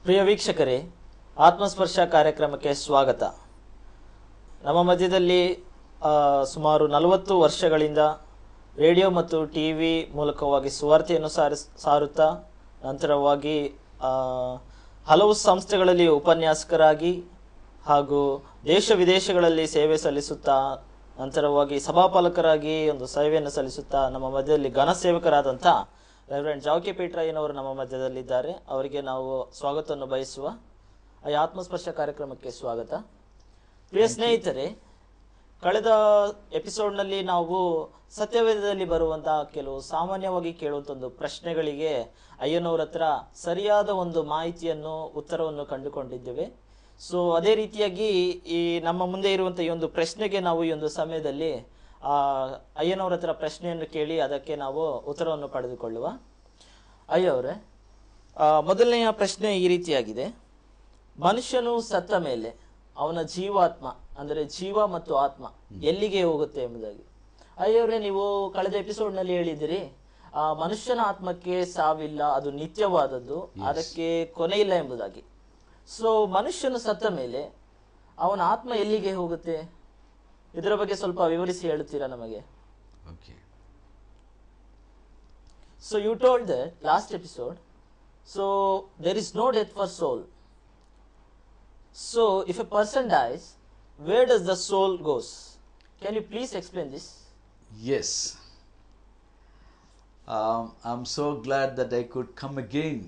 ಪ್ರಿಯ ವೀಕ್ಷಕರೇ, ಆತ್ಮಸ್ಪರ್ಶ ಕಾರ್ಯಕ್ರಮಕ್ಕೆ ಸ್ವಾಗತ. ನಮ್ಮ ಮಧ್ಯದಲ್ಲಿ ಸುಮಾರು 40 ವರ್ಷಗಳಿಂದ ರೇಡಿಯೋ ಮತ್ತು ಟಿವಿ ಮೂಲಕವಾಗಿ ಸುವಾರ್ತೆಯನ್ನು ಸಾರುತ್ತಾ ನಂತರವಾಗಿ ಹಲವು ಸಂಸ್ಥೆಗಳಲ್ಲಿ ಉಪನ್ಯಾಸಕರಾಗಿ ಹಾಗೂ ದೇಶ ವಿದೇಶಗಳಲ್ಲಿ ಸೇವೆ ಸಲ್ಲಿಸುತ್ತಾ ನಂತರವಾಗಿ ಸಭಾಪಾಲಕರಾಗಿ ಒಂದು ಸೇವೆಯನ್ನು ಸಲ್ಲಿಸುತ್ತಾ ನಮ್ಮ ಮಧ್ಯದಲ್ಲಿ ಘನ ಸೇವಕರಾದಂಥ ರೆವರೆಂಡ್ ಜಾವಕೆ ಪೀಟ್ರಯ್ಯನವರು ನಮ್ಮ ಮಧ್ಯದಲ್ಲಿದ್ದಾರೆ. ಅವರಿಗೆ ನಾವು ಸ್ವಾಗತವನ್ನು ಬಯಸುವ ಈ ಆತ್ಮಸ್ಪರ್ಶ ಕಾರ್ಯಕ್ರಮಕ್ಕೆ ಸ್ವಾಗತ. ಪ್ರಿಯ ಸ್ನೇಹಿತರೆ, ಕಳೆದ ಎಪಿಸೋಡ್ನಲ್ಲಿ ನಾವು ಸತ್ಯವೇದದಲ್ಲಿ ಬರುವಂತಹ ಕೆಲವು ಸಾಮಾನ್ಯವಾಗಿ ಕೇಳುವಂಥ ಒಂದು ಪ್ರಶ್ನೆಗಳಿಗೆ ಅಯ್ಯನವರ ಹತ್ರ ಸರಿಯಾದ ಒಂದು ಮಾಹಿತಿಯನ್ನು ಉತ್ತರವನ್ನು ಕಂಡುಕೊಂಡಿದ್ದೇವೆ. ಸೊ ಅದೇ ರೀತಿಯಾಗಿ ಈ ನಮ್ಮ ಮುಂದೆ ಇರುವಂಥ ಈ ಒಂದು ಪ್ರಶ್ನೆಗೆ ನಾವು ಈ ಒಂದು ಸಮಯದಲ್ಲಿ ಅಯ್ಯನವರ ಹತ್ರ ಪ್ರಶ್ನೆಯನ್ನು ಕೇಳಿ ಅದಕ್ಕೆ ನಾವು ಉತ್ತರವನ್ನು ಪಡೆದುಕೊಳ್ಳುವ. ಅಯ್ಯವರೇ, ಮೊದಲನೆಯ ಪ್ರಶ್ನೆ ಈ ರೀತಿಯಾಗಿದೆ: ಮನುಷ್ಯನು ಸತ್ತ ಮೇಲೆ ಅವನ ಜೀವಾತ್ಮ ಅಂದರೆ ಜೀವ ಮತ್ತು ಆತ್ಮ ಎಲ್ಲಿಗೆ ಹೋಗುತ್ತೆ ಎಂಬುದಾಗಿ. ಅಯ್ಯವರೇ, ನೀವು ಕಳೆದ ಎಪಿಸೋಡ್ನಲ್ಲಿ ಹೇಳಿದಿರಿ ಮನುಷ್ಯನ ಆತ್ಮಕ್ಕೆ ಸಾವಿಲ್ಲ, ಅದು ನಿತ್ಯವಾದದ್ದು, ಅದಕ್ಕೆ ಕೊನೆ ಇಲ್ಲ ಎಂಬುದಾಗಿ. ಸೊ ಮನುಷ್ಯನು ಸತ್ತ ಮೇಲೆ ಅವನ ಆತ್ಮ ಎಲ್ಲಿಗೆ ಹೋಗುತ್ತೆ? ಇದರ ಬಗ್ಗೆ ಸ್ವಲ್ಪ ವಿವರಿಸಿ ಹೇಳುತ್ತೀರಾ ನಮಗೆ? Okay. So you told that last episode, so there is no death for soul. So if a person dies, where does the soul goes? Can you please explain this? Yes. I'm so glad that I could come again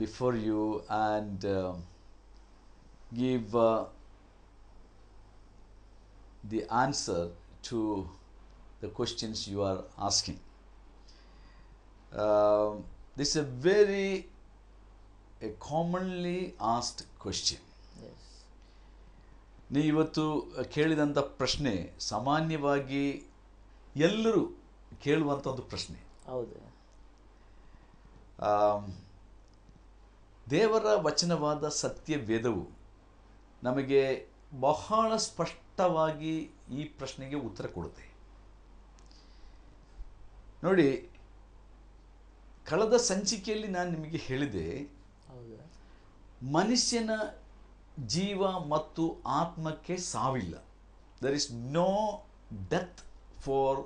before you and give the answer to the questions you are asking. This is a commonly asked question. Yes. ನೀವು ಇವತ್ತು ಕೇಳಿದಂಥ ಪ್ರಶ್ನೆ ಸಾಮಾನ್ಯವಾಗಿ ಎಲ್ಲರೂ ಕೇಳುವಂಥ ಒಂದು ಪ್ರಶ್ನೆ. ಹೌದು. ದೇವರ ವಚನವಾದ ಸತ್ಯ ವೇದವು ನಮಗೆ ಬಹಳ ಸ್ಪಷ್ಟವಾಗಿ ಈ ಪ್ರಶ್ನೆಗೆ ಉತ್ತರ ಕೊಡುತ್ತೆ. ನೋಡಿ, ಕಳೆದ ಸಂಚಿಕೆಯಲ್ಲಿ ನಾನು ನಿಮಗೆ ಹೇಳಿದೆ, ಮನುಷ್ಯನ ಜೀವ ಮತ್ತು ಆತ್ಮಕ್ಕೆ ಸಾವಿಲ್ಲ. There is no death for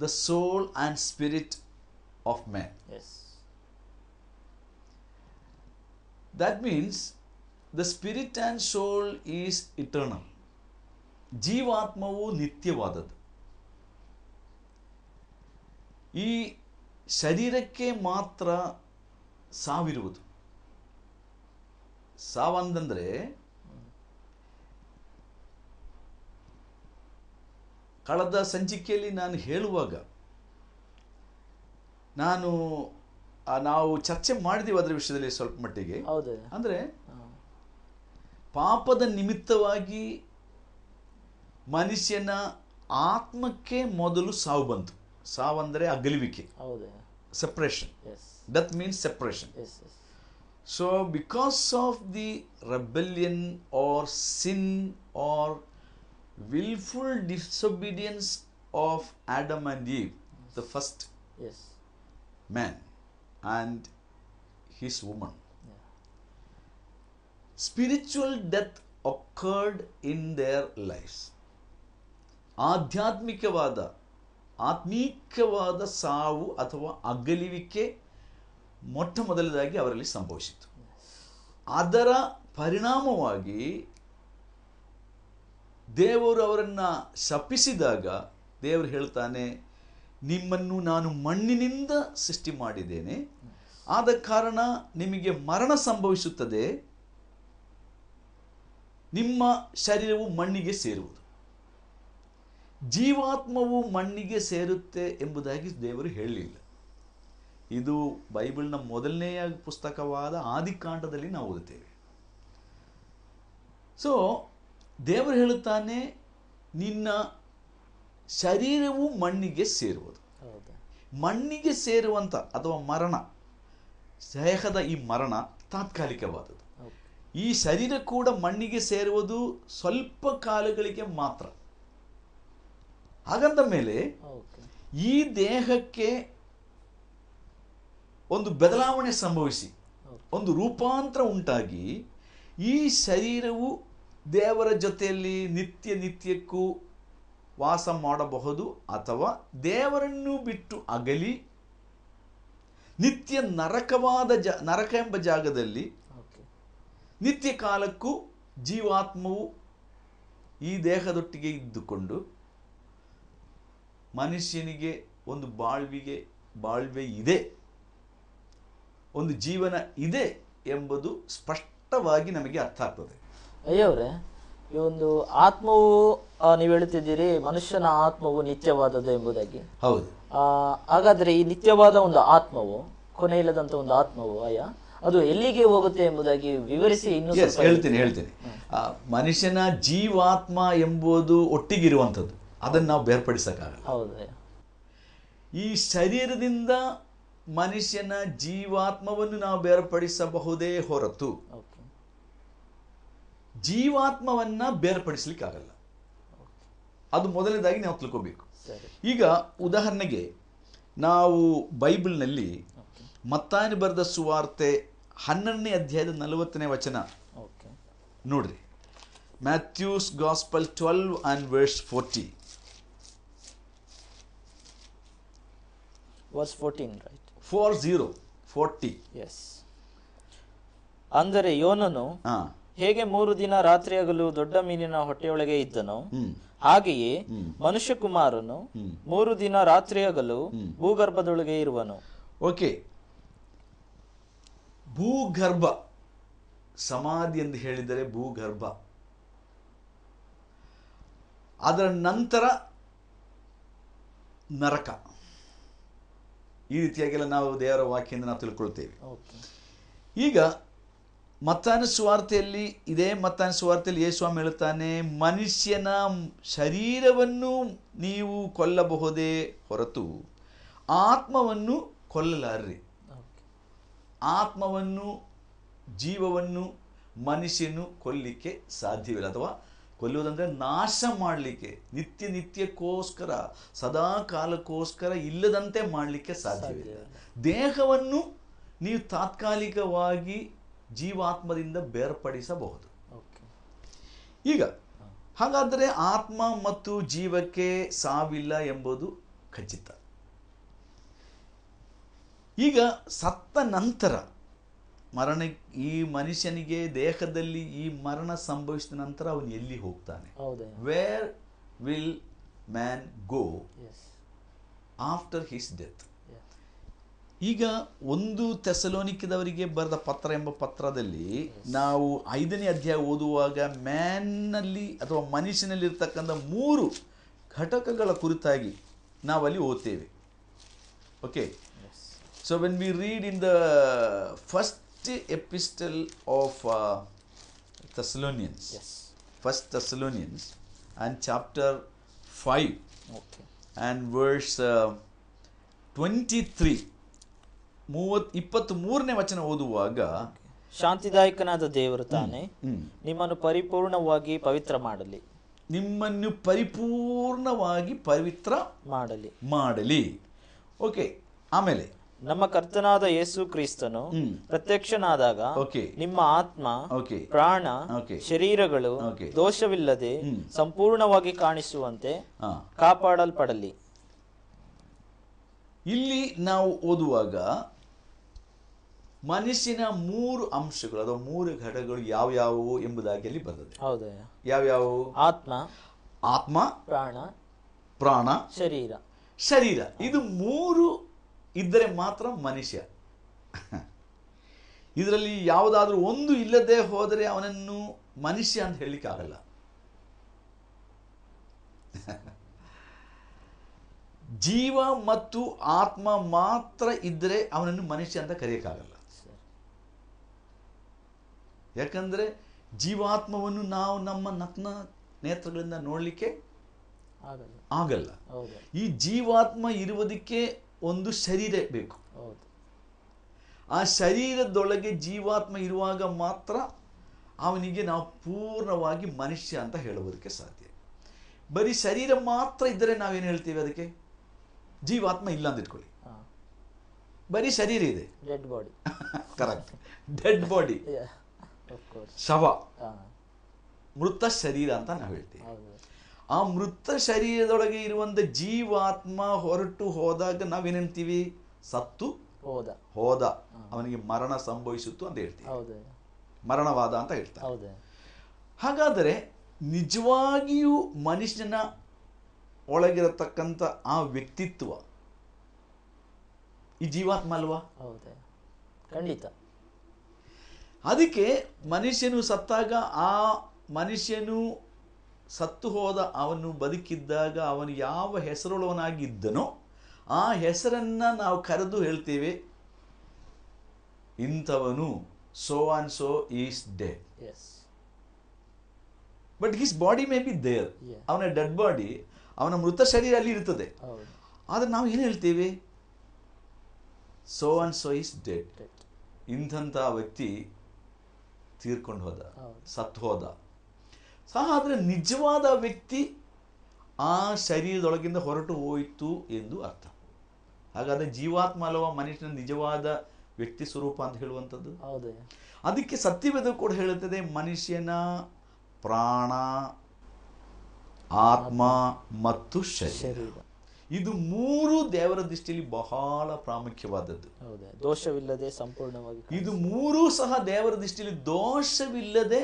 the soul and spirit of man. That means the spirit and soul is eternal. ಜೀವಾತ್ಮವು ನಿತ್ಯವಾದದ್ದು. ಈ ಶರೀರಕ್ಕೆ ಮಾತ್ರ ಸಾವಿರುವುದು. ಸಾವಂದ್ರೆ ಕಳೆದ ಸಂಚಿಕೆಯಲ್ಲಿ ನಾನು ಹೇಳುವಾಗ ನಾವು ಚರ್ಚೆ ಮಾಡಿದೀವಿ ಅದರ ವಿಷಯದಲ್ಲಿ ಸ್ವಲ್ಪ ಮಟ್ಟಿಗೆ. ಅಂದ್ರೆ ಪಾಪದ ನಿಮಿತ್ತವಾಗಿ ಮನುಷ್ಯನ ಆತ್ಮಕ್ಕೆ ಮೊದಲು ಸಾವು ಬಂತು. ಸಾವಂದ್ರೆ ಅಗಲುವಿಕೆ, separation. Death means separation. So because of the rebellion or sin or wilful disobedience of Adam and Eve, the first man and his woman, spiritual death occurred in their lives. ಆತ್ಮೀಕವಾದ ಸಾವು ಅಥವಾ ಅಗಲುವಿಕೆ ಮೊಟ್ಟ ಮೊದಲದಾಗಿ ಅವರಲ್ಲಿ ಸಂಭವಿಸಿತು. ಅದರ ಪರಿಣಾಮವಾಗಿ ದೇವರು ಅವರನ್ನು ಶಪಿಸಿದಾಗ ದೇವರು ಹೇಳ್ತಾನೆ, ನಿಮ್ಮನ್ನು ನಾನು ಮಣ್ಣಿನಿಂದ ಸೃಷ್ಟಿ ಮಾಡಿದ್ದೇನೆ, ಆದ ಕಾರಣ ನಿಮಗೆ ಮರಣ ಸಂಭವಿಸುತ್ತದೆ, ನಿಮ್ಮ ಶರೀರವು ಮಣ್ಣಿಗೆ ಸೇರುವುದು, ಜೀವಾತ್ಮವು ಮಣ್ಣಿಗೆ ಸೇರುತ್ತೆ ಎಂಬುದಾಗಿ ದೇವರು ಹೇಳಲಿಲ್ಲ. ಇದು ಬೈಬಲ್ನ ಮೊದಲನೆಯ ಪುಸ್ತಕವಾದ ಆದಿಕಾಂಡದಲ್ಲಿ ನಾವು ಓದುತ್ತೇವೆ. ಸೊ ದೇವರು ಹೇಳುತ್ತಾನೆ, ನಿನ್ನ ಶರೀರವು ಮಣ್ಣಿಗೆ ಸೇರುವುದು. ಮಣ್ಣಿಗೆ ಸೇರುವಂತ ಅಥವಾ ಮರಣ, ದೇಹದ ಈ ಮರಣ ತಾತ್ಕಾಲಿಕವಾದದ್ದು. ಈ ಶರೀರ ಕೂಡ ಮಣ್ಣಿಗೆ ಸೇರುವುದು ಸ್ವಲ್ಪ ಕಾಲಗಳಿಗೆ ಮಾತ್ರ. ಹಾಗಂದ ಮೇಲೆ ಈ ದೇಹಕ್ಕೆ ಒಂದು ಬದಲಾವಣೆ ಸಂಭವಿಸಿ ಒಂದು ರೂಪಾಂತರ ಉಂಟಾಗಿ ಈ ಶರೀರವು ದೇವರ ಜೊತೆಯಲ್ಲಿ ನಿತ್ಯಕ್ಕೂ ವಾಸ ಮಾಡಬಹುದು, ಅಥವಾ ದೇವರನ್ನು ಬಿಟ್ಟು ಅಗಲಿ ನಿತ್ಯ ನರಕ ಎಂಬ ಜಾಗದಲ್ಲಿ ನಿತ್ಯ ಕಾಲಕ್ಕೂ ಜೀವಾತ್ಮವು ಈ ದೇಹದೊಟ್ಟಿಗೆ ಇದ್ದುಕೊಂಡು ಮನುಷ್ಯನಿಗೆ ಒಂದು ಬಾಳ್ವೆ ಇದೆ, ಒಂದು ಜೀವನ ಇದೆ ಎಂಬುದು ಸ್ಪಷ್ಟವಾಗಿ ನಮಗೆ ಅರ್ಥ ಆಗ್ತದೆ. ಅಯ್ಯವ್ರೆ, ಈ ಒಂದು ಆತ್ಮವು ನೀವು ಹೇಳುತ್ತಿದ್ದೀರಿ ಮನುಷ್ಯನ ಆತ್ಮವು ನಿತ್ಯವಾದದ್ದು ಎಂಬುದಾಗಿ. ಹೌದು. ಹಾಗಾದ್ರೆ ಈ ನಿತ್ಯವಾದ ಒಂದು ಆತ್ಮವು, ಕೊನೆ ಇಲ್ಲದಂತ ಒಂದು ಆತ್ಮವು ಅದು ಎಲ್ಲಿಗೆ ಹೋಗುತ್ತೆ ಎಂಬುದಾಗಿ ವಿವರಿಸಿ. ಇನ್ನು ಹೇಳ್ತೀನಿ. ಮನುಷ್ಯನ ಜೀವಾತ್ಮ ಎಂಬುದು ಒಟ್ಟಿಗಿರುವಂಥದ್ದು, ಅದನ್ನು ನಾವು ಬೇರ್ಪಡಿಸಕ್ಕಾಗಲ್ಲ. ಹೌದು. ಈ ಶರೀರದಿಂದ ಮನುಷ್ಯನ ಜೀವಾತ್ಮವನ್ನು ನಾವು ಬೇರ್ಪಡಿಸಬಹುದೇ ಹೊರತು ಜೀವಾತ್ಮವನ್ನ ಬೇರ್ಪಡಿಸಲಿಕ್ಕಾಗಲ್ಲ. ಅದು ಮೊದಲನೇದಾಗಿ ನಾವು ತಿಳ್ಕೋಬೇಕು. ಈಗ ಉದಾಹರಣೆಗೆ ನಾವು ಬೈಬಲ್ನಲ್ಲಿ ಮತ್ತಾಯನ ಬರೆದ ಸುವಾರ್ತೆ 12ನೇ ಅಧ್ಯಾಯದ 40ನೇ ವಚನ ನೋಡ್ರಿ. Mathews gospel 12 and verse 40. Verse 14, right? 40. Yes. ಅಂದರೆ ಯೋನನು ಹೇಗೆ 3 ದಿನ ರಾತ್ರಿ ಹಗಲು ದೊಡ್ಡ ಮೀನಿನ ಹೊಟ್ಟೆಯೊಳಗೆ ಇದ್ದನೋ ಹಾಗೆಯೇ ಮನುಷ್ಯಕುಮಾರನು 3 ದಿನ ರಾತ್ರಿ ಹಗಲು ಭೂಗರ್ಭದೊಳಗೆ ಇರುವನು. ಓಕೆ, ಭೂಗರ್ಭ ಸಮಾಧಿ ಎಂದು ಹೇಳಿದರೆ ಭೂಗರ್ಭ, ಅದರ ನಂತರ ನರಕ. ಈ ರೀತಿಯಾಗೆಲ್ಲ ನಾವು ದೇವರ ವಾಕ್ಯದಿಂದ ನಾವು ತಿಳ್ಕೊಳ್ತೇವೆ. ಈಗ ಮತ್ತಾಯನ ಸುವಾರ್ತೆಯಲ್ಲಿ ಯೇಸು ಸ್ವಾಮಿ ಹೇಳುತ್ತಾನೆ, ಮನುಷ್ಯನ ಶರೀರವನ್ನು ನೀವು ಕೊಲ್ಲಬಹುದೇ ಹೊರತು ಆತ್ಮವನ್ನು ಕೊಲ್ಲಲಾರ್ರಿ. ಆತ್ಮವನ್ನು, ಜೀವವನ್ನು ಮನುಷ್ಯನು ಕೊಲ್ಲಿಕ್ಕೆ ಸಾಧ್ಯವಿಲ್ಲ, ಅಥವಾ ಕೊಲ್ಲುವುದಂದ್ರೆ ನಾಶ ಮಾಡಲಿಕ್ಕೆ, ನಿತ್ಯಕ್ಕೋಸ್ಕರ ಸದಾ ಕಾಲಕ್ಕೋಸ್ಕರ ಇಲ್ಲದಂತೆ ಮಾಡಲಿಕ್ಕೆ ಸಾಧ್ಯವಿಲ್ಲ. ದೇಹವನ್ನು ನೀವು ತಾತ್ಕಾಲಿಕವಾಗಿ ಜೀವಾತ್ಮದಿಂದ ಬೇರ್ಪಡಿಸಬಹುದು. ಈಗ ಹಾಗಾದರೆ ಆತ್ಮ ಮತ್ತು ಜೀವಕ್ಕೆ ಸಾವಿಲ್ಲ ಎಂಬುದು ಖಚಿತ. ಈಗ ಸತ್ತ ನಂತರ ಈ ಮನುಷ್ಯನಿಗೆ ದೇಹದಲ್ಲಿ ಈ ಮರಣ ಸಂಭವಿಸಿದ ನಂತರ ಅವನು ಎಲ್ಲಿ ಹೋಗ್ತಾನೆ? Wear will man go after his death? ಈಗ 1 ಥೆಸಲೋನಿಕದವರಿಗೆ ಬರೆದ ಪತ್ರ ಎಂಬ ಪತ್ರದಲ್ಲಿ ನಾವು 5ನೇ ಅಧ್ಯಾಯ ಓದುವಾಗ ಮ್ಯಾನ್ನಲ್ಲಿ ಅಥವಾ ಮನುಷ್ಯನಲ್ಲಿ ಇರ್ತಕ್ಕಂಥ 3 ಘಟಕಗಳ ಕುರಿತಾಗಿ ನಾವಲ್ಲಿ ಓದ್ತೇವೆ. Okay, so when we read in the first epistle of Thessalonians, First Thessalonians and chapter 5 and verse 23, 23ನೇ ವಚನ ಓದುವಾಗ, ಶಾಂತಿದಾಯಕನಾದ ದೇವರು ತಾನೇ ನಿಮ್ಮನ್ನು ಪರಿಪೂರ್ಣವಾಗಿ ಪವಿತ್ರ ಮಾಡಲಿ, ನಿಮ್ಮನ್ನು ಪರಿಪೂರ್ಣವಾಗಿ ಪವಿತ್ರ ಮಾಡಲಿ. ಓಕೆ, ಆಮೇಲೆ ನಮ್ಮ ಕರ್ತನಾದ ಯೇಸು ಕ್ರಿಸ್ತನು ಪ್ರತ್ಯಕ್ಷನಾದಾಗ ನಿಮ್ಮ ಆತ್ಮ, ಪ್ರಾಣ, ಶರೀರಗಳು ದೋಷವಿಲ್ಲದೆ ಸಂಪೂರ್ಣವಾಗಿ ಕಾಣಿಸುವಂತೆ ಕಾಪಾಡಲ್ಪಡಲಿ. ಇಲ್ಲಿ ನಾವು ಓದುವಾಗ ಮನುಷ್ಯನ 3 ಅಂಶಗಳು ಅಥವಾ 3 ಘಟಕಗಳು ಯಾವ್ಯಾವು ಎಂಬುದಾಗಿ ಅಲ್ಲಿ ಬರ್ತದೆ. ಹೌದಾ? ಯಾವ್ಯಾವು? ಆತ್ಮ, ಪ್ರಾಣ, ಶರೀರ. ಇದು 3 ಇದ್ದರೆ ಮಾತ್ರ ಮನುಷ್ಯ. ಇದರಲ್ಲಿ ಯಾವುದಾದ್ರೂ ಒಂದು ಇಲ್ಲದೆ ಹೋದರೆ ಅವನನ್ನು ಮನುಷ್ಯ ಅಂತ ಹೇಳಲಿಕ್ಕೆ ಆಗಲ್ಲ. ಜೀವ ಮತ್ತು ಆತ್ಮ ಮಾತ್ರ ಇದ್ದರೆ ಅವನನ್ನು ಮನುಷ್ಯ ಅಂತ ಕರೆಯಕ್ಕಾಗಲ್ಲ. ಯಾಕಂದ್ರೆ ಜೀವಾತ್ಮವನ್ನು ನಾವು ನಮ್ಮ ನಗ್ನ ನೇತ್ರಗಳಿಂದ ನೋಡಲಿಕ್ಕೆ ಆಗಲ್ಲ. ಈ ಜೀವಾತ್ಮ ಇರುವುದಕ್ಕೆ ಒಂದು ಶರೀರ ಬೇಕು. ಆ ಶರೀರದೊಳಗೆ ಜೀವಾತ್ಮ ಇರುವಾಗ ಮಾತ್ರ ಅವನಿಗೆ ನಾವು ಪೂರ್ಣವಾಗಿ ಮನುಷ್ಯ ಅಂತ ಹೇಳುವುದಕ್ಕೆ ಸಾಧ್ಯ. ಬರೀ ಶರೀರ ಮಾತ್ರ ಇದ್ದರೆ ನಾವೇನು ಹೇಳ್ತೀವಿ? ಅದಕ್ಕೆ ಜೀವಾತ್ಮ ಇಲ್ಲ ಅಂತ ಇಟ್ಕೊಳ್ಳಿ. ಬರೀ ಶರೀರ ಇದೆ. Dead body. Correct, dead body, ಶವ, ಮೃತ ಶರೀರ ಅಂತ ನಾವು ಹೇಳ್ತೀವಿ. ಆ ಮೃತ ಶರೀರದೊಳಗೆ ಇರುವಂಥ ಜೀವಾತ್ಮ ಹೊರಟು ಹೋದಾಗ ನಾವೇನೇಳ್ತೀವಿ? ಸತ್ತು ಹೋದ, ಅವನಿಗೆ ಮರಣ ಸಂಭವಿಸಿತು ಅಂತ ಹೇಳ್ತೀವಿ, ಮರಣವಾದ ಅಂತ ಹೇಳ್ತಾರೆ. ಹಾಗಾದರೆ ನಿಜವಾಗಿಯೂ ಮನುಷ್ಯನ ಒಳಗಿರತಕ್ಕಂಥ ಆ ವ್ಯಕ್ತಿತ್ವ ಈ ಜೀವಾತ್ಮ ಅಲ್ವಾ? ಖಂಡಿತ. ಅದಕ್ಕೆ ಮನುಷ್ಯನು ಸತ್ತಾಗ ಆ ಮನುಷ್ಯನು ಸತ್ತು ಹೋದ, ಅವನು ಬದುಕಿದ್ದಾಗ ಅವನು ಯಾವ ಹೆಸರುಳ್ಳವನಾಗಿದ್ದನೋ ಆ ಹೆಸರನ್ನು ನಾವು ಕರೆದು ಹೇಳ್ತೇವೆ, ಇಂಥವನು so and so is dead. But his body may be there, ಅವನ ಡೆಡ್ ಬಾಡಿ, ಅವನ ಮೃತ ಶರೀರ ಅಲ್ಲಿ ಇರ್ತದೆ. ಆದರೆ ನಾವು ಏನು ಹೇಳ್ತೇವೆ? So and so is dead. ಇಂಥ ವ್ಯಕ್ತಿ ತೀರ್ಕೊಂಡು ಹೋದ, ಸತ್ತು ಹೋದ. ಆದರೆ ನಿಜವಾದ ವ್ಯಕ್ತಿ ಆ ಶರೀರದೊಳಗಿಂದ ಹೊರಟು ಹೋಯಿತು ಎಂದು ಅರ್ಥ. ಹಾಗಾದರೆ ಜೀವಾತ್ಮ ಅಲ್ಲವ ಮನುಷ್ಯನ ನಿಜವಾದ ವ್ಯಕ್ತಿ ಸ್ವರೂಪ ಅಂತ ಹೇಳುವಂಥದ್ದು. ಅದಕ್ಕೆ ಸತ್ಯವೇದ ಕೂಡ ಹೇಳುತ್ತದೆ, ಮನುಷ್ಯನ ಪ್ರಾಣ, ಆತ್ಮ ಮತ್ತು ಶರೀರ, ಇದು ಮೂರು ದೇವರ ದೃಷ್ಟಿಯಲ್ಲಿ ಬಹಳ ಪ್ರಾಮುಖ್ಯವಾದದ್ದು. ದೋಷವಿಲ್ಲದೆ ಸಂಪೂರ್ಣವಾಗಿ, ಇದು ಮೂರೂ ಸಹ ದೇವರ ದೃಷ್ಟಿಯಲ್ಲಿ ದೋಷವಿಲ್ಲದೆ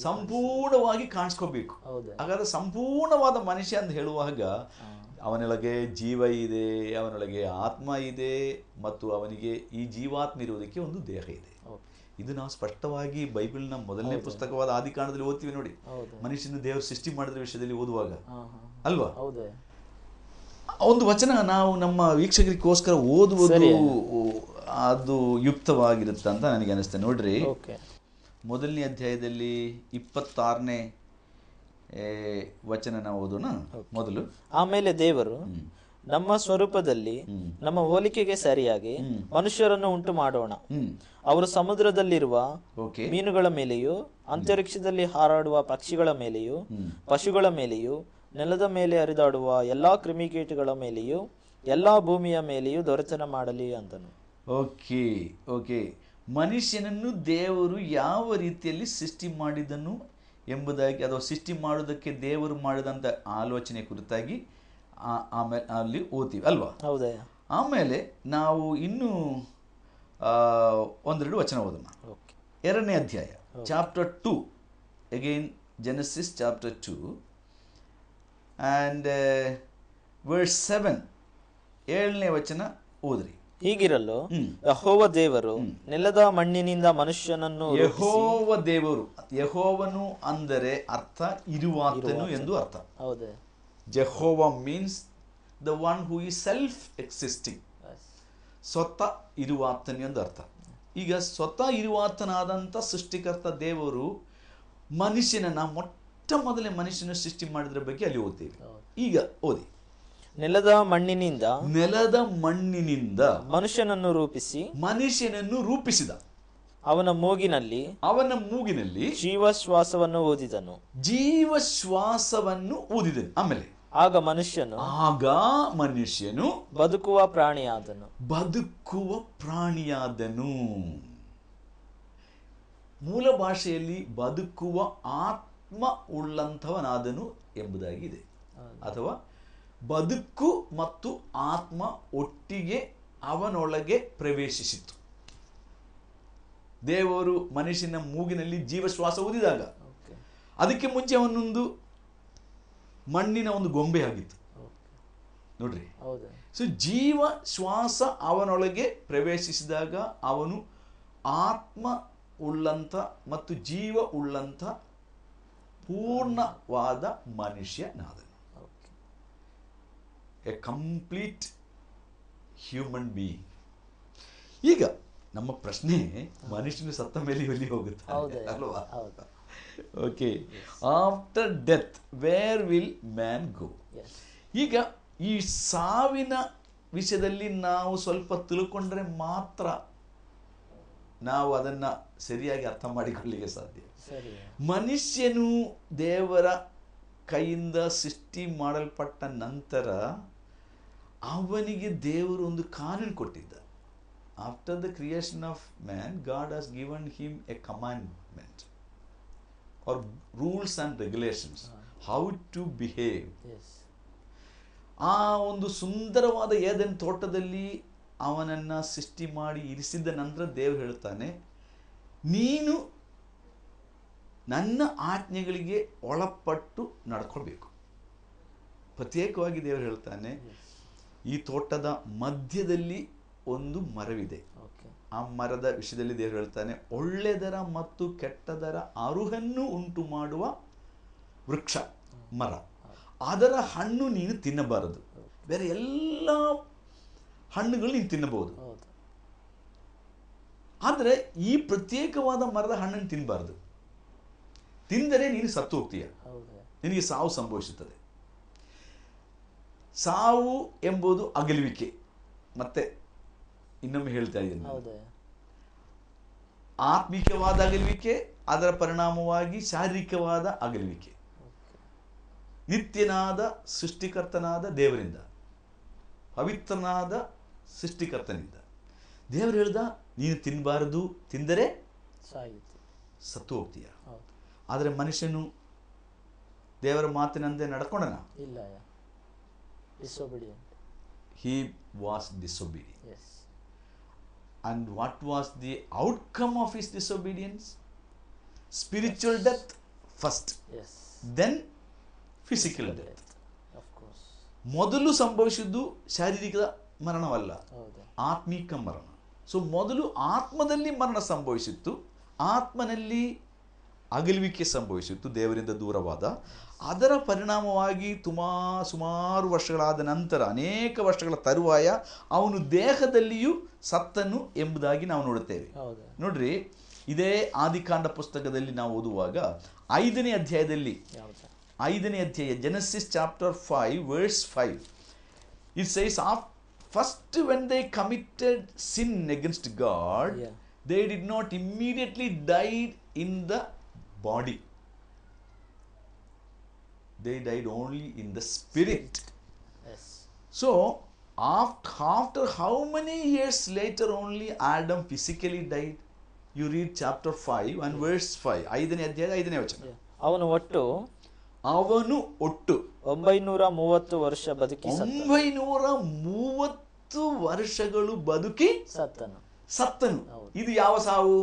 ಸಂಪೂರ್ಣವಾಗಿ ಕಾಣಿಸ್ಕೋಬೇಕು. ಹಾಗಾದ್ರೆ ಸಂಪೂರ್ಣವಾದ ಮನುಷ್ಯ ಅಂತ ಹೇಳುವಾಗ ಅವನೊಳಗೆ ಜೀವ ಇದೆ, ಅವನೊಳಗೆ ಆತ್ಮ ಇದೆ, ಮತ್ತು ಅವನಿಗೆ ಈ ಜೀವಾತ್ಮ ಇರುವುದಕ್ಕೆ ಒಂದು ದೇಹ ಇದೆ. ಇದು ನಾವು ಸ್ಪಷ್ಟವಾಗಿ ಬೈಬಲ್ನ ಮೊದಲನೇ ಪುಸ್ತಕವಾದ ಆದಿಕಾಂಡದಲ್ಲಿ ಓದ್ತೀವಿ ನೋಡಿ. ಮನುಷ್ಯನ ದೇವರು ಸೃಷ್ಟಿ ಮಾಡಿದ ವಿಷಯದಲ್ಲಿ ಓದುವಾಗ ಅಲ್ವಾ, ಒಂದು ವಚನ ನಾವು ನಮ್ಮ ವೀಕ್ಷಕರಿಗೋಸ್ಕರ ಓದುವುದು ಅದು ಯುಕ್ತವಾಗಿರುತ್ತೆ ಅಂತ ನನಗೆ ಅನಿಸ್ತದೆ. ನೋಡ್ರಿ, ಮೊದಲನೇ ಅಧ್ಯಾಯದಲ್ಲಿ 26ನೇ ವಚನ ನಾವು ಓದೋಣ ಮೊದಲು. ಆಮೇಲೆ ದೇವರು ನಮ್ಮ ಸ್ವರೂಪದಲ್ಲಿ ನಮ್ಮ ಹೋಲಿಕೆಗೆ ಸರಿಯಾಗಿ ಮನುಷ್ಯರನ್ನು ಉಂಟು ಮಾಡೋಣ, ಅವರು ಸಮುದ್ರದಲ್ಲಿರುವ ಮೀನುಗಳ ಮೇಲೆಯೂ, ಅಂತರಿಕ್ಷದಲ್ಲಿ ಹಾರಾಡುವ ಪಕ್ಷಿಗಳ ಮೇಲೆಯೂ, ಪಶುಗಳ ಮೇಲೆಯೂ, ನೆಲದ ಮೇಲೆ ಹರಿದಾಡುವ ಎಲ್ಲಾ ಕ್ರಿಮಿಕೀಟಗಳ ಮೇಲೆಯೂ, ಎಲ್ಲಾ ಭೂಮಿಯ ಮೇಲೆಯೂ ದೊರೆತನ ಮಾಡಲಿ ಅಂತನು. ಓಕೆ, ಮನುಷ್ಯನನ್ನು ದೇವರು ಯಾವ ರೀತಿಯಲ್ಲಿ ಸೃಷ್ಟಿ ಮಾಡಿದನು ಎಂಬುದಾಗಿ, ಅಥವಾ ಸೃಷ್ಟಿ ಮಾಡುವುದಕ್ಕೆ ದೇವರು ಮಾಡಿದಂಥ ಆಲೋಚನೆ ಕುರಿತಾಗಿ ಆಮೇಲೆ ಅಲ್ಲಿ ಓದ್ತೀವಿ ಅಲ್ವಾ? ಆಮೇಲೆ ನಾವು ಇನ್ನೂ ಒಂದೆರಡು ವಚನ ಓದೋಣ. 2ನೇ ಅಧ್ಯಾಯ, chapter 2, again Genesis chapter 2 and verse 7, 7ನೇ ವಚನ ಓದ್ರಿ. ಹೀಗಿರಲು ಯೆಹೋವ ದೇವರು ನೆಲದ ಮಣ್ಣಿನಿಂದ ಮನುಷ್ಯನನ್ನು, ಯೆಹೋವ ದೇವರು, ಯೆಹೋವನು ಅಂದರೆ ಅರ್ಥ ಇರುವಾತನು ಎಂದು ಅರ್ಥ. Jehovah means the one who is self existing, ಸ್ವತಃ ಇರುವಾತನು ಎಂದು ಅರ್ಥ. ಈಗ ಸ್ವತಃ ಇರುವಾತನಾದಂಥ ಸೃಷ್ಟಿಕರ್ತ ದೇವರು ಮನುಷ್ಯನನ್ನ ಮೊಟ್ಟ ಮೊದಲೇ ಮನುಷ್ಯನ ಸೃಷ್ಟಿ ಮಾಡಿದ್ರ ಬಗ್ಗೆ ಅಲ್ಲಿ ಓದ್ತೀವಿ. ಈಗ ಓದಿ. ನೆಲದ ಮಣ್ಣಿನಿಂದ ಮನುಷ್ಯನನ್ನು ರೂಪಿಸಿದ, ಅವನ ಮೂಗಿನಲ್ಲಿ ಜೀವಶ್ವಾಸವನ್ನು ಊದಿದನು. ಆಮೇಲೆ ಆಗ ಮನುಷ್ಯನು ಬದುಕುವ ಪ್ರಾಣಿಯಾದನು. ಮೂಲ ಭಾಷೆಯಲ್ಲಿ ಬದುಕುವ ಆತ್ಮ ಉಳ್ಳಂಥವನಾದನು ಎಂಬುದಾಗಿದೆ. ಅಥವಾ ಬದುಕು ಮತ್ತು ಆತ್ಮ ಒಟ್ಟಿಗೆ ಅವನೊಳಗೆ ಪ್ರವೇಶಿಸಿತು. ದೇವರು ಮನುಷ್ಯನ ಮೂಗಿನಲ್ಲಿ ಜೀವಶ್ವಾಸ ಊದಿದಾಗ ಅದಕ್ಕೆ ಮುಂಚೆ ಅವನೊಂದು ಮಣ್ಣಿನ ಒಂದು ಗೊಂಬೆ ಆಗಿತ್ತು ನೋಡ್ರಿ. ಸೊ ಜೀವ ಶ್ವಾಸ ಅವನೊಳಗೆ ಪ್ರವೇಶಿಸಿದಾಗ ಅವನು ಆತ್ಮ ಉಳ್ಳಂಥ ಮತ್ತು ಜೀವ ಉಳ್ಳಂಥ ಪೂರ್ಣವಾದ ಮನುಷ್ಯನಾದನು. A complete human being. ಈಗ ನಮ್ಮ ಪ್ರಶ್ನೆ, ಮನುಷ್ಯನು ಸತ್ತ ಮೇಲೆ ಎಲ್ಲಿ ಹೋಗುತ್ತೆ ಅಲ್ವಾ? Okay, after death where will man go? ಈಗ ಈ ಸಾವಿನ ವಿಷಯದಲ್ಲಿ ನಾವು ಸ್ವಲ್ಪ ತಿಳ್ಕೊಂಡ್ರೆ ಮಾತ್ರ ನಾವು ಅದನ್ನು ಸರಿಯಾಗಿ ಅರ್ಥ ಮಾಡಿಕೊಳ್ಳಲಿಕ್ಕೆ ಸಾಧ್ಯ. ಮನುಷ್ಯನು ದೇವರ ಕೈಯಿಂದ ಸೃಷ್ಟಿ ಮಾಡಲ್ಪಟ್ಟ ನಂತರ ಅವನಿಗೆ ದೇವರು ಒಂದು ಕಾನೂನು ಕೊಟ್ಟಿದ್ದ. after the creation of man, God has given him a commandment or rules and regulations, how to behave. Yes. ಆ ಒಂದು ಸುಂದರವಾದ ಏದೆನ್ ತೋಟದಲ್ಲಿ ಅವನನ್ನು ಸೃಷ್ಟಿ ಮಾಡಿ ಇರಿಸಿದ ನಂತರ ದೇವರು ಹೇಳ್ತಾನೆ, ನೀನು ನನ್ನ ಆಜ್ಞೆಗಳಿಗೆ ಒಳಪಟ್ಟು ನಡ್ಕೊಳ್ಬೇಕು. ಪ್ರತ್ಯೇಕವಾಗಿ ದೇವರು ಹೇಳ್ತಾನೆ, ಈ ತೋಟದ ಮಧ್ಯದಲ್ಲಿ ಒಂದು ಮರವಿದೆ. ಆ ಮರದ ವಿಷಯದಲ್ಲಿ ದೇವರು ಹೇಳ್ತಾನೆ, ಒಳ್ಳೆದರ ಮತ್ತು ಕೆಟ್ಟದರ ಅರುಹನ್ನು ಉಂಟು ಮಾಡುವ ವೃಕ್ಷ ಮರ, ಅದರ ಹಣ್ಣು ನೀನು ತಿನ್ನಬಾರದು. ಬೇರೆ ಎಲ್ಲ ಹಣ್ಣುಗಳು ನೀನು ತಿನ್ನಬಹುದು, ಆದರೆ ಈ ಪ್ರತ್ಯೇಕವಾದ ಮರದ ಹಣ್ಣನ್ನು ತಿನ್ನಬಾರದು. ತಿಂದರೆ ನೀನು ಸತ್ತು ಹೋಗ್ತೀಯ, ನಿನಗೆ ಸಾವು ಸಂಭವಿಸುತ್ತದೆ. ಸಾವು ಎಂಬುದು ಅಗಲುವಿಕೆ. ಮತ್ತೆ ಇನ್ನೊಮ್ಮೆ ಹೇಳ್ತಾ ಇದ್ದೀನಿ, ಆತ್ಮಿಕವಾದ ಅಗಲುವಿಕೆ, ಅದರ ಪರಿಣಾಮವಾಗಿ ಶಾರೀರಿಕವಾದ ಅಗಲುವಿಕೆ. ನಿತ್ಯನಾದ ಸೃಷ್ಟಿಕರ್ತನಾದ ದೇವರಿಂದ, ಪವಿತ್ರನಾದ ಸೃಷ್ಟಿಕರ್ತನಿಂದ ದೇವರು ಹೇಳ್ದ, ನೀನು ತಿನ್ನಬಾರದು, ತಿಂದರೆ ಸತ್ತು ಹೋಗ್ತೀಯ. ಆದರೆ ಮನುಷ್ಯನು ದೇವರ ಮಾತಿನಂತೆ ನಡ್ಕೊಂಡನ? ಇಲ್ಲ. Disobedient. He was disobedient. Yes. And what was the outcome of his disobedience? Spiritual death first. Yes. Then physical death. Of course. ಮೊದಲು ಸಂಭವಿಸಿದ್ದು ಶಾರೀರಿಕ ಮರಣವಲ್ಲ, ಆತ್ಮಿಕ ಮರಣ. ಸೊ ಮೊದಲು ಆತ್ಮದಲ್ಲಿ ಮರಣ ಸಂಭವಿಸಿತ್ತು, ಆತ್ಮನಲ್ಲಿ ಅಗಲುವಿಕೆ ಸಂಭವಿಸಿತ್ತು, ದೇವರಿಂದ ದೂರವಾದ. ಅದರ ಪರಿಣಾಮವಾಗಿ ಸುಮಾರು ವರ್ಷಗಳಾದ ನಂತರ, ಅನೇಕ ವರ್ಷಗಳ ತರುವಾಯ ಅವನು ದೇಹದಲ್ಲಿಯೂ ಸತ್ತನು ಎಂಬುದಾಗಿ ನಾವು ನೋಡುತ್ತೇವೆ. ನೋಡ್ರಿ, ಇದೇ ಆದಿಕಾಂಡ ಪುಸ್ತಕದಲ್ಲಿ ನಾವು ಓದುವಾಗ 5ನೇ ಅಧ್ಯಾಯದಲ್ಲಿ, 5ನೇ ಅಧ್ಯಾಯ, Genesis chapter 5 verse 5, it says, first when they committed sin against God, they did not immediately die in the body. They died only in the spirit. Yes. So after how many years later only Adam physically died? You read chapter 5 and verse 5. 5ನೇ ಅಧ್ಯಾಯ 5ನೇ ವಚನ. ಅವನು ಒಟ್ಟು 930 ವರ್ಷ ಬದುಕಿ 930 ವರ್ಷಗಳು ಬದುಕಿ ಸತ್ತನು. ಇದು ಯಾವ ಸಾವು?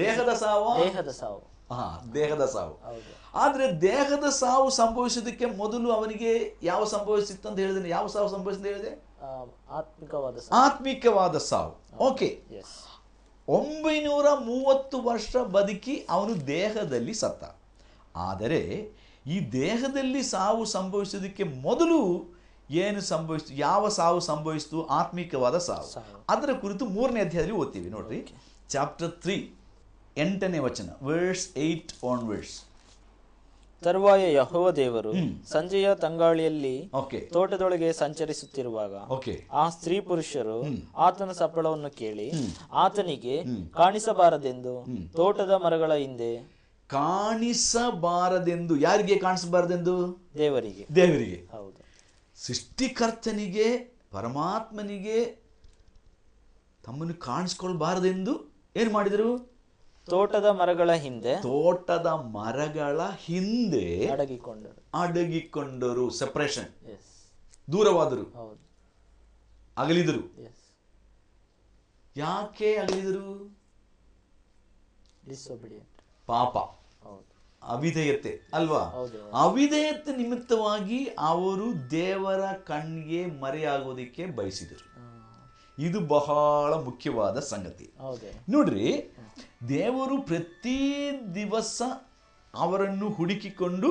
ದೇಹದ ಸಾವು. ದೇಹದ ಸಾವು. ಆದ್ರೆ ದೇಹದ ಸಾವು ಸಂಭವಿಸೋದಕ್ಕೆ ಮೊದಲು ಅವನಿಗೆ ಯಾವ ಸಂಭವಿಸಿತ್ತು ಅಂತ ಹೇಳಿದ್ರೆ, ಯಾವ ಸಾವು ಸಂಭವಿಸಿದ ಹೇಳಿದೆ? ಆತ್ಮಿಕವಾದ ಸಾವು. ಓಕೆ, 930 ವರ್ಷ ಬದುಕಿ ಅವನು ದೇಹದಲ್ಲಿ ಸತ್ತ. ಆದರೆ ಈ ದೇಹದಲ್ಲಿ ಸಾವು ಸಂಭವಿಸೋದಕ್ಕೆ ಮೊದಲು ಏನು ಸಂಭವಿಸ್ತು? ಯಾವ ಸಾವು ಸಂಭವಿಸ್ತು? ಆತ್ಮಿಕವಾದ ಸಾವು. ಅದರ ಕುರಿತು 3ನೇ ಅಧ್ಯಾಯದಲ್ಲಿ ಓದ್ತೀವಿ. ನೋಡ್ರಿ, ಚಾಪ್ಟರ್ 3 8ನೇ ವಚನ, ವರ್ಸ್ 8 onwards. ತರುವಾಯ ಯೆಹೋವ ದೇವರು ಸಂಜೆಯ ತಂಗಾಳಿಯಲ್ಲಿ ತೋಟದೊಳಗೆ ಸಂಚರಿಸುತ್ತಿರುವಾಗ ಆ ಸ್ತ್ರೀ ಪುರುಷರು ಆತನ ಸಪ್ಪಳವನ್ನು ಕೇಳಿ ಆತನಿಗೆ ಕಾಣಿಸಬಾರದೆಂದು ತೋಟದ ಮರಗಳ ಹಿಂದೆ. ಕಾಣಿಸಬಾರದೆಂದು ಯಾರಿಗೆ ಕಾಣಿಸಬಾರದೆಂದು? ದೇವರಿಗೆ. ಹೌದು. ಸೃಷ್ಟಿಕರ್ತನಿಗೆ, ಪರಮಾತ್ಮನಿಗೆ ತಮ್ಮನ್ನು ಕಾಣಿಸ್ಕೊಳ್ಬಾರದೆಂದು ಏನ್ ಮಾಡಿದರು? ತೋಟದ ಮರಗಳ ಹಿಂದೆ ಅಡಗಿಕೊಂಡರು. ಸೆಪರೇಷನ್, ದೂರವಾದರು, ಅಗಲಿದರು. ಯಾಕೆ ಅಗಲಿದರು? ಪಾಪ, ಅವಿಧೇಯತೆ ಅಲ್ವಾ? ಅವಿಧೇಯತೆ ನಿಮಿತ್ತವಾಗಿ ಅವರು ದೇವರ ಕಣ್ಣಿಗೆ ಮರೆಯಾಗೋದಿಕ್ಕೆ ಬಯಸಿದರು. ಇದು ಬಹಳ ಮುಖ್ಯವಾದ ಸಂಗತಿ. ನೋಡ್ರಿ, ದೇವರು ಪ್ರತಿ ದಿವಸ ಅವರನ್ನು ಹುಡುಕಿಕೊಂಡು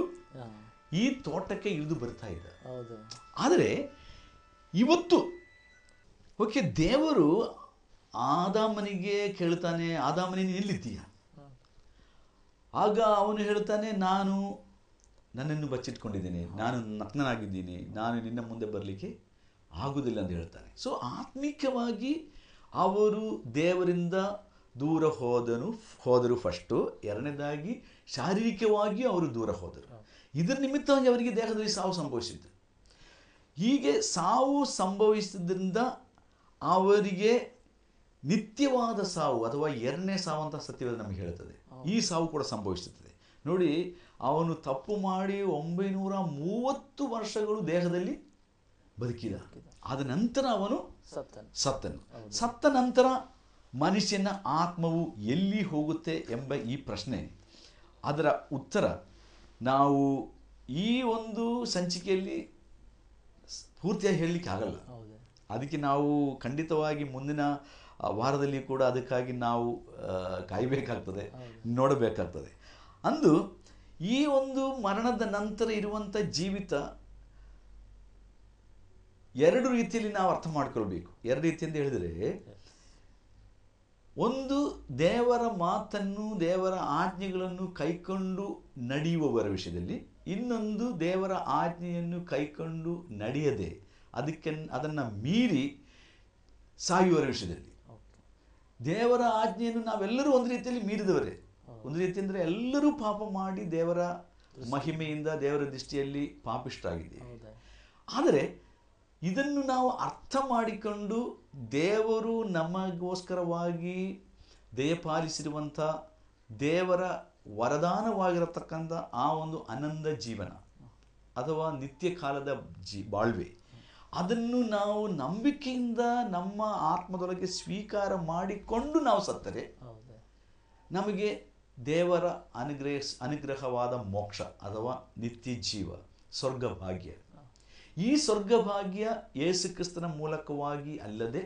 ಈ ತೋಟಕ್ಕೆ ಇಳಿದು ಬರ್ತಾ ಇದ್ದ. ಆದರೆ ಇವತ್ತು ದೇವರು ಆದಾಮನಿಗೆ ಕೇಳ್ತಾನೆ, ಆದಾಮನಿ ನೀನು ಎಲ್ಲಿದ್ದೀಯ? ಆಗ ಅವನು ಹೇಳ್ತಾನೆ, ನಾನು ನನ್ನನ್ನು ಬಚ್ಚಿಟ್ಕೊಂಡಿದ್ದೀನಿ, ನಾನು ನಗ್ನನಾಗಿದ್ದೀನಿ, ನಾನು ನಿನ್ನ ಮುಂದೆ ಬರಲಿಕ್ಕೆ ಆಗುವುದಿಲ್ಲ ಅಂತ ಹೇಳ್ತಾನೆ. ಸೊ ಆತ್ಮಿಕವಾಗಿ ಅವರು ದೇವರಿಂದ ದೂರ ಹೋದರು ಫಸ್ಟು. ಎರಡನೇದಾಗಿ ಶಾರೀರಿಕವಾಗಿ ಅವರು ದೂರ ಹೋದರು. ಇದರ ನಿಮಿತ್ತವಾಗಿ ಅವರಿಗೆ ದೇಹದಲ್ಲಿ ಸಾವು ಸಂಭವಿಸಿದ್ದು. ಹೀಗೆ ಸಾವು ಸಂಭವಿಸಿದ್ರಿಂದ ಅವರಿಗೆ ನಿತ್ಯವಾದ ಸಾವು ಅಥವಾ ಎರಡನೇ ಸಾವು ಅಂತ ಸತ್ಯವೇದ ನಮಗೆ ಹೇಳುತ್ತದೆ. ಈ ಸಾವು ಕೂಡ ಸಂಭವಿಸುತ್ತದೆ. ನೋಡಿ, ಅವನು ತಪ್ಪು ಮಾಡಿ 930 ವರ್ಷಗಳು ದೇಹದಲ್ಲಿ ಬದುಕಿದ. ಆದ ನಂತರ ಅವನು ಸತ್ತನು. ಸತ್ತ ನಂತರ ಮನುಷ್ಯನ ಆತ್ಮವು ಎಲ್ಲಿ ಹೋಗುತ್ತೆ ಎಂಬ ಈ ಪ್ರಶ್ನೆ, ಅದರ ಉತ್ತರ ನಾವು ಈ ಒಂದು ಸಂಚಿಕೆಯಲ್ಲಿ ಪೂರ್ತಿಯಾಗಿ ಹೇಳಲಿಕ್ಕೆ ಆಗಲ್ಲ. ಅದಕ್ಕೆ ನಾವು ಖಂಡಿತವಾಗಿ ಮುಂದಿನ ವಾರದಲ್ಲಿ ಕೂಡ ಅದಕ್ಕಾಗಿ ನಾವು ಕಾಯಬೇಕಾಗ್ತದೆ, ನೋಡಬೇಕಾಗ್ತದೆ. ಅಂದು ಈ ಒಂದು ಮರಣದ ನಂತರ ಇರುವಂಥ ಜೀವಿತ ಎರಡು ರೀತಿಯಲ್ಲಿ ನಾವು ಅರ್ಥ ಮಾಡ್ಕೊಳ್ಬೇಕು. ಎರಡು ರೀತಿಯಿಂದ ಹೇಳಿದರೆ, ಒಂದು ದೇವರ ಮಾತನ್ನು, ದೇವರ ಆಜ್ಞೆಗಳನ್ನು ಕೈಕೊಂಡು ನಡೆಯುವವರ ವಿಷಯದಲ್ಲಿ, ಇನ್ನೊಂದು ದೇವರ ಆಜ್ಞೆಯನ್ನು ಕೈಕೊಂಡು ನಡೆಯದೆ ಅದನ್ನು ಮೀರಿ ಸಾಯುವವರ ವಿಷಯದಲ್ಲಿ. ದೇವರ ಆಜ್ಞೆಯನ್ನು ನಾವೆಲ್ಲರೂ ಒಂದು ರೀತಿಯಲ್ಲಿ ಮೀರಿದವರೇ. ಒಂದು ರೀತಿ ಅಂದರೆ ಎಲ್ಲರೂ ಪಾಪ ಮಾಡಿ ದೇವರ ಮಹಿಮೆಯಿಂದ ದೇವರ ದೃಷ್ಟಿಯಲ್ಲಿ ಪಾಪಿಷ್ಟರಾಗಿದ್ದೇವೆ. ಆದರೆ ಇದನ್ನು ನಾವು ಅರ್ಥ ಮಾಡಿಕೊಂಡು ದೇವರು ನಮಗೋಸ್ಕರವಾಗಿ ದಯಪಾಲಿಸಿರುವಂಥ ದೇವರ ವರದಾನವಾಗಿರತಕ್ಕಂಥ ಆ ಒಂದು ಆನಂದ ಜೀವನ ಅಥವಾ ನಿತ್ಯ ಕಾಲದ ಬಾಳ್ವೆ, ಅದನ್ನು ನಾವು ನಂಬಿಕೆಯಿಂದ ನಮ್ಮ ಆತ್ಮದೊಳಗೆ ಸ್ವೀಕಾರ ಮಾಡಿಕೊಂಡು ನಾವು ಸತ್ತರೆ ನಮಗೆ ದೇವರ ಅನುಗ್ರಹವಾದ ಮೋಕ್ಷ ಅಥವಾ ನಿತ್ಯ ಜೀವ, ಸ್ವರ್ಗ ಭಾಗ್ಯ. ಈ ಸ್ವರ್ಗ ಭಾಗ್ಯ ಯೇಸು ಕ್ರಿಸ್ತನ ಮೂಲಕವಾಗಿ ಅಲ್ಲದೆ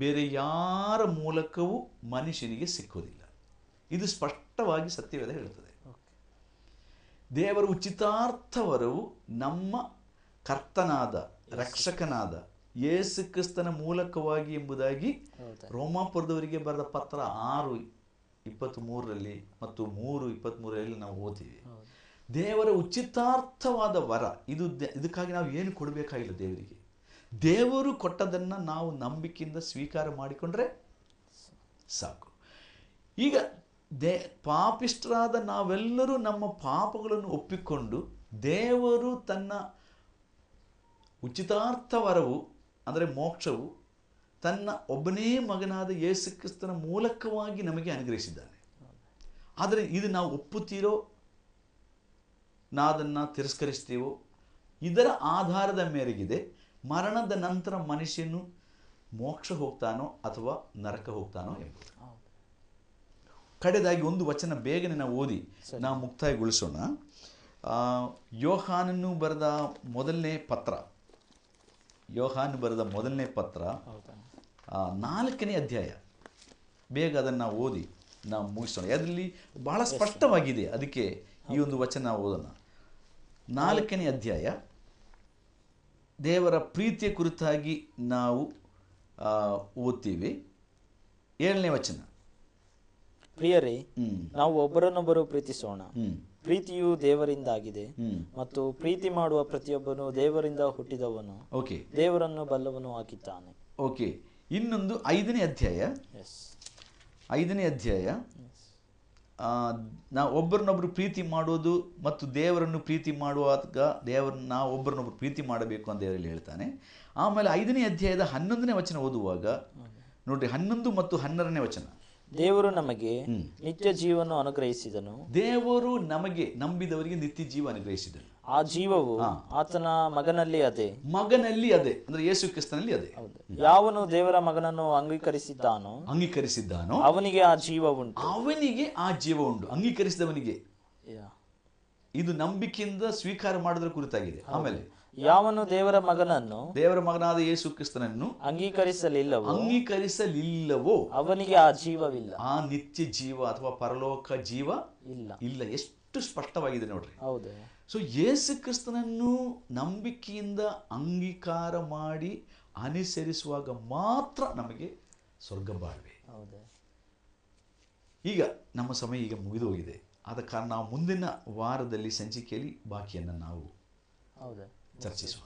ಬೇರೆ ಯಾರ ಮೂಲಕವೂ ಮನುಷ್ಯನಿಗೆ ಸಿಕ್ಕುವುದಿಲ್ಲ. ಇದು ಸ್ಪಷ್ಟವಾಗಿ ಸತ್ಯವೇದ ಹೇಳುತ್ತದೆ. ದೇವರ ಉಚಿತಾರ್ಥವರವು ನಮ್ಮ ಕರ್ತನಾದ ರಕ್ಷಕನಾದ ಯೇಸು ಕ್ರಿಸ್ತನ ಮೂಲಕವಾಗಿ ಎಂಬುದಾಗಿ ರೋಮಾಪುರದವರಿಗೆ ಬರೆದ ಪತ್ರ 6:23 ಮತ್ತು 3:23 ನಾವು ಓದ್ತೀವಿ. ದೇವರ ಉಚಿತಾರ್ಥವಾದ ವರ ಇದಕ್ಕಾಗಿ ನಾವು ಏನು ಕೊಡಬೇಕಾಗಿಲ್ಲ ದೇವರಿಗೆ. ದೇವರು ಕೊಟ್ಟದನ್ನು ನಾವು ನಂಬಿಕೆಯಿಂದ ಸ್ವೀಕಾರ ಮಾಡಿಕೊಂಡ್ರೆ ಸಾಕು. ಈಗ ಪಾಪಿಷ್ಠರಾದ ನಾವೆಲ್ಲರೂ ನಮ್ಮ ಪಾಪಗಳನ್ನು ಒಪ್ಪಿಕೊಂಡು ದೇವರು ತನ್ನ ಉಚಿತಾರ್ಥ ವರವು ಅಂದರೆ ಮೋಕ್ಷವು ತನ್ನ ಒಬ್ಬನೇ ಮಗನಾದ ಯೇಸು ಕ್ರಿಸ್ತನ ಮೂಲಕವಾಗಿ ನಮಗೆ ಅನುಗ್ರಹಿಸಿದ್ದಾನೆ. ಆದರೆ ಇದು ನಾವು ಒಪ್ಪುತ್ತೀರೋ, ನಾದನ್ನು ತಿರಸ್ಕರಿಸ್ತೀವೋ, ಇದರ ಆಧಾರದ ಮೇರೆಗಿದೆ ಮರಣದ ನಂತರ ಮನುಷ್ಯನು ಮೋಕ್ಷ ಹೋಗ್ತಾನೋ ಅಥವಾ ನರಕ ಹೋಗ್ತಾನೋ ಎಂಬುದು. ಕಡೆದಾಗಿ ಒಂದು ವಚನ ಬೇಗನೆ ನಾವು ಓದಿ ನಾವು ಮುಕ್ತಾಯಗೊಳಿಸೋಣ. ಯೋಹಾನನು ಬರೆದ ಮೊದಲನೇ ಪತ್ರ, ಯೋಹಾನ ಬರೆದ ಮೊದಲನೇ ಪತ್ರ 4ನೇ ಅಧ್ಯಾಯ. ಬೇಗ ಅದನ್ನು ಓದಿ ನಾವು ಮುಗಿಸೋಣ. ಅದರಲ್ಲಿ ಬಹಳ ಸ್ಪಷ್ಟವಾಗಿದೆ. ಅದಕ್ಕೆ ಈ ಒಂದು ವಚನ ಓದೋಣ. 4ನೇ ಅಧ್ಯಾಯ ದೇವರ ಪ್ರೀತಿಯ ಕುರಿತಾಗಿ ನಾವು ಓದ್ತೀವಿ. 7ನೇ ವಚನ. ಪ್ರಿಯರೇ, ನಾವು ಒಬ್ಬರನ್ನೊಬ್ಬರು ಪ್ರೀತಿಸೋಣ. ಪ್ರೀತಿಯು ದೇವರಿಂದಾಗಿದೆ ಮತ್ತು ಪ್ರೀತಿ ಮಾಡುವ ಪ್ರತಿಯೊಬ್ಬನು ದೇವರಿಂದ ಹುಟ್ಟಿದವನು, ದೇವರನ್ನು ಬಲ್ಲವನು ಆಗಿದ್ದಾನೆ. ಓಕೆ. ಇನ್ನೊಂದು 5ನೇ ಅಧ್ಯಾಯ. 5ನೇ ಅಧ್ಯಾಯ ನಾವು ಒಬ್ಬರನ್ನೊಬ್ಬರು ಪ್ರೀತಿ ಮಾಡೋದು ಮತ್ತು ದೇವರನ್ನು ಪ್ರೀತಿ ಮಾಡುವಾಗ ದೇವರನ್ನ ನಾವು ಒಬ್ಬರನ್ನೊಬ್ಬರು ಪ್ರೀತಿ ಮಾಡಬೇಕು ಅಂತ ದೇವರಲ್ಲಿ ಹೇಳ್ತಾನೆ. ಆಮೇಲೆ 5ನೇ ಅಧ್ಯಾಯದ 11ನೇ ವಚನ ಓದುವಾಗ ನೋಡ್ರಿ, 11 ಮತ್ತು 12ನೇ ವಚನ. ದೇವರು ನಮಗೆ ನಿತ್ಯ ಜೀವನ ಅನುಗ್ರಹಿಸಿದನು. ದೇವರು ನಮಗೆ ನಂಬಿದವರಿಗೆ ನಿತ್ಯ ಜೀವ ಅನುಗ್ರಹಿಸಿದನು. ಆ ಜೀವವು ಆತನ ಮಗನಲ್ಲಿ ಅದೇ ಅಂದ್ರೆ ಯೇಸು ಕ್ರಿಸ್ತನಲ್ಲಿ ಅದೇ. ಯಾವನು ದೇವರ ಮಗನನ್ನು ಅಂಗೀಕರಿಸಿದ್ದಾನೋ ಅವನಿಗೆ ಆ ಜೀವ ಉಂಟು. ಅಂಗೀಕರಿಸಿದವನಿಗೆ ಇದು ನಂಬಿಕೆಯಿಂದ ಸ್ವೀಕಾರ ಮಾಡೋದ್ರ ಕುರಿತಾಗಿದೆ. ಆಮೇಲೆ ಯಾವನು ದೇವರ ಮಗನಾದ ಯೇಸು ಕ್ರಿಸ್ತನನ್ನು ಅಂಗೀಕರಿಸಲಿಲ್ಲವೋ ಅವನಿಗೆ ಆ ಜೀವವಿಲ್ಲ, ಆ ನಿತ್ಯ ಜೀವ ಅಥವಾ ಪರಲೋಕ ಜೀವ ಇಲ್ಲ. ಎಷ್ಟು ಸ್ಪಷ್ಟವಾಗಿದೆ ನೋಡ್ರಿ. ಹೌದು. ಸೊ ಯೇಸು ಕ್ರಿಸ್ತನನ್ನು ನಂಬಿಕೆಯಿಂದ ಅಂಗೀಕಾರ ಮಾಡಿ ಅನುಸರಿಸುವಾಗ ಮಾತ್ರ ನಮಗೆ ಸ್ವರ್ಗ ಬಾಳ್ವೆ. ಈಗ ನಮ್ಮ ಸಮಯ ಈಗ ಮುಗಿದು ಹೋಗಿದೆ. ಆದ ಕಾರಣ ನಾವು ಮುಂದಿನ ವಾರದಲ್ಲಿ ಸಂಚಿಕೆಯಲ್ಲಿ ಬಾಕಿಯನ್ನು ನಾವು ಚರ್ಚಿಸುವ.